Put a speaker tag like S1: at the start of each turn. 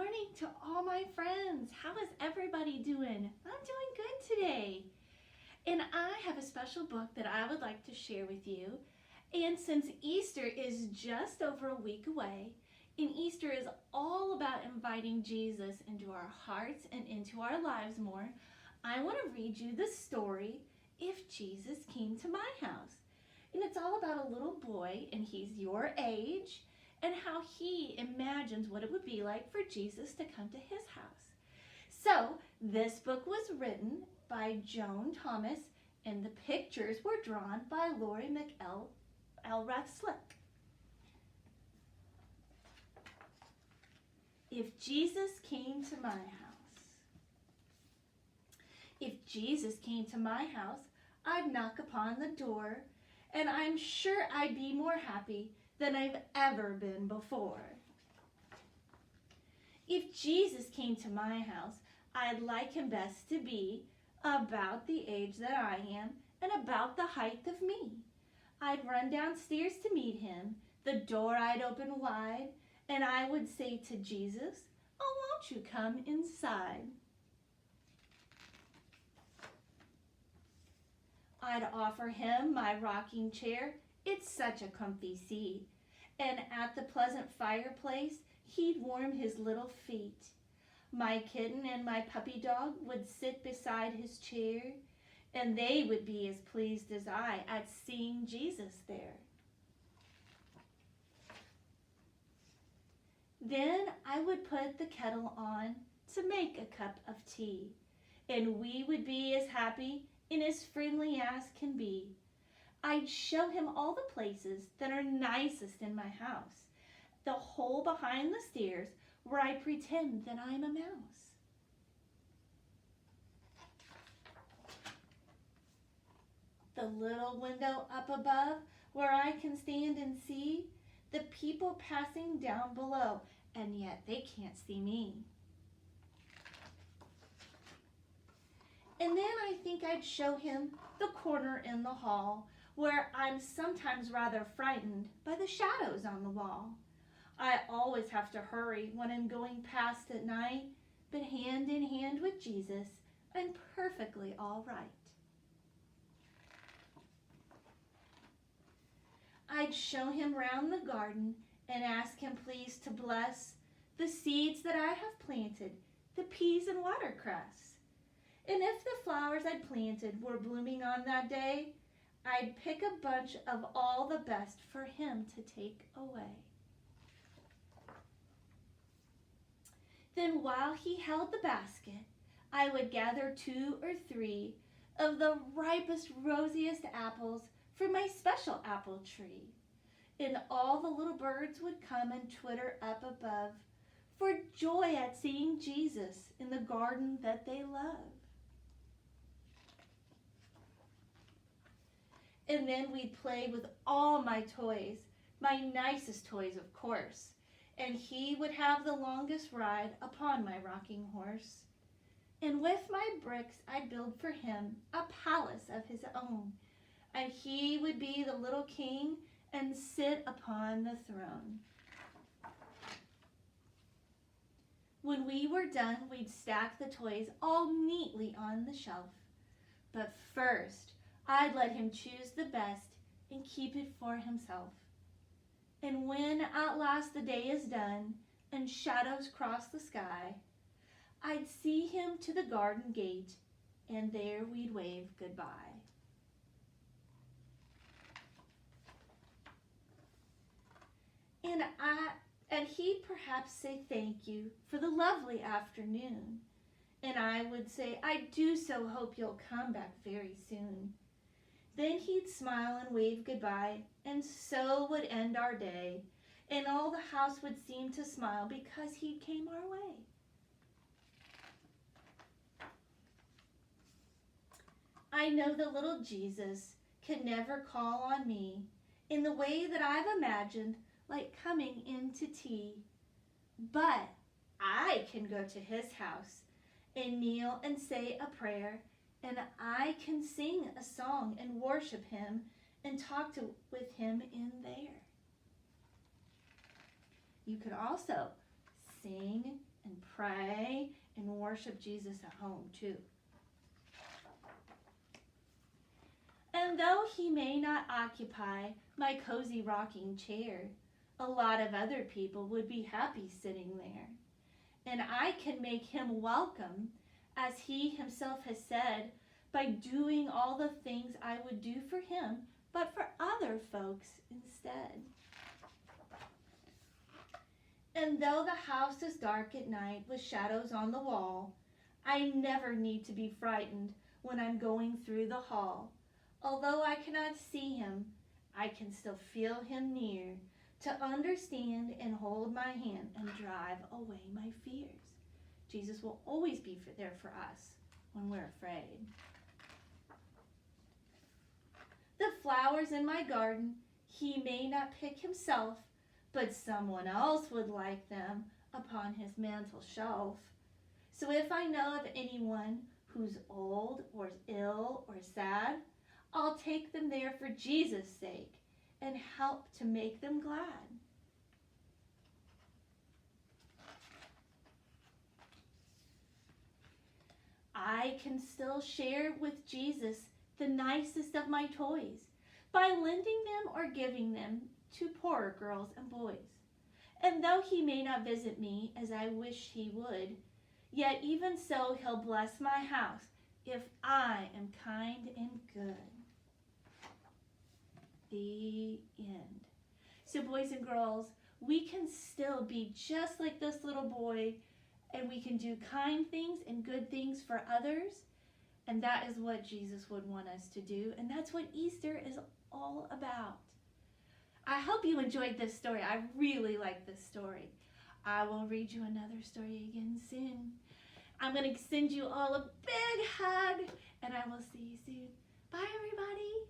S1: morning to all my friends. How is everybody doing? I'm doing good today. And I have a special book that I would like to share with you. And since Easter is just over a week away, and Easter is all about inviting Jesus into our hearts and into our lives more, I want to read you the story, If Jesus Came to My House. And it's all about a little boy, and he's your age, and how he imagines what it would be like for Jesus to come to his house. So this book was written by Joan Thomas, and the pictures were drawn by Lori McElrath Slick. If Jesus came to my house. If Jesus came to my house, I'd knock upon the door, and I'm sure I'd be more happy than I've ever been before. If Jesus came to my house, I'd like him best to be about the age that I am and about the height of me. I'd run downstairs to meet him, the door I'd open wide, and I would say to Jesus, "Oh, won't you come inside?" I'd offer him my rocking chair, it's such a comfy seat, and at the pleasant fireplace, he'd warm his little feet. My kitten and my puppy dog would sit beside his chair, and they would be as pleased as I at seeing Jesus there. Then I would put the kettle on to make a cup of tea, and we would be as happy and as friendly as can be. I'd show him all the places that are nicest in my house, the hole behind the stairs where I pretend that I'm a mouse. The little window up above where I can stand and see the people passing down below, and yet they can't see me. And then I think I'd show him the corner in the hall where I'm sometimes rather frightened by the shadows on the wall. I always have to hurry when I'm going past at night, but hand in hand with Jesus, I'm perfectly all right. I'd show him round the garden and ask him please to bless the seeds that I have planted, the peas and watercress. And if the flowers I'd planted were blooming on that day, I'd pick a bunch of all the best for him to take away. Then while he held the basket, I would gather 2 or 3 of the ripest, rosiest apples for my special apple tree. And all the little birds would come and twitter up above for joy at seeing Jesus in the garden that they love. And then we'd play with all my toys, my nicest toys, of course. And he would have the longest ride upon my rocking horse. And with my bricks, I'd build for him a palace of his own. And he would be the little king and sit upon the throne. When we were done, we'd stack the toys all neatly on the shelf. But first, I'd let him choose the best and keep it for himself. And when at last the day is done and shadows cross the sky, I'd see him to the garden gate, and there we'd wave goodbye. And he'd perhaps say thank you for the lovely afternoon. And I would say, I do so hope you'll come back very soon. Then he'd smile and wave goodbye, and so would end our day. And all the house would seem to smile because he came our way. I know the little Jesus can never call on me in the way that I've imagined, like coming in to tea. But I can go to his house and kneel and say a prayer, and I can sing a song and worship him and talk with him in there. You could also sing and pray and worship Jesus at home too. And though he may not occupy my cozy rocking chair, a lot of other people would be happy sitting there. And I can make him welcome, as he himself has said, by doing all the things I would do for him, but for other folks instead. And though the house is dark at night with shadows on the wall, I never need to be frightened when I'm going through the hall. Although I cannot see him, I can still feel him near, to understand and hold my hand and drive away my fears. Jesus will always be there for us when we're afraid. The flowers in my garden he may not pick himself, but someone else would like them upon his mantel shelf. So if I know of anyone who's old or ill or sad, I'll take them there for Jesus' sake and help to make them glad. I can still share with Jesus the nicest of my toys by lending them or giving them to poorer girls and boys. And though he may not visit me as I wish he would, yet even so he'll bless my house if I am kind and good. The end. So boys and girls, we can still be just like this little boy, and we can do kind things and good things for others. And that is what Jesus would want us to do. And that's what Easter is all about. I hope you enjoyed this story. I really like this story. I will read you another story again soon. I'm going to send you all a big hug, and I will see you soon. Bye, everybody.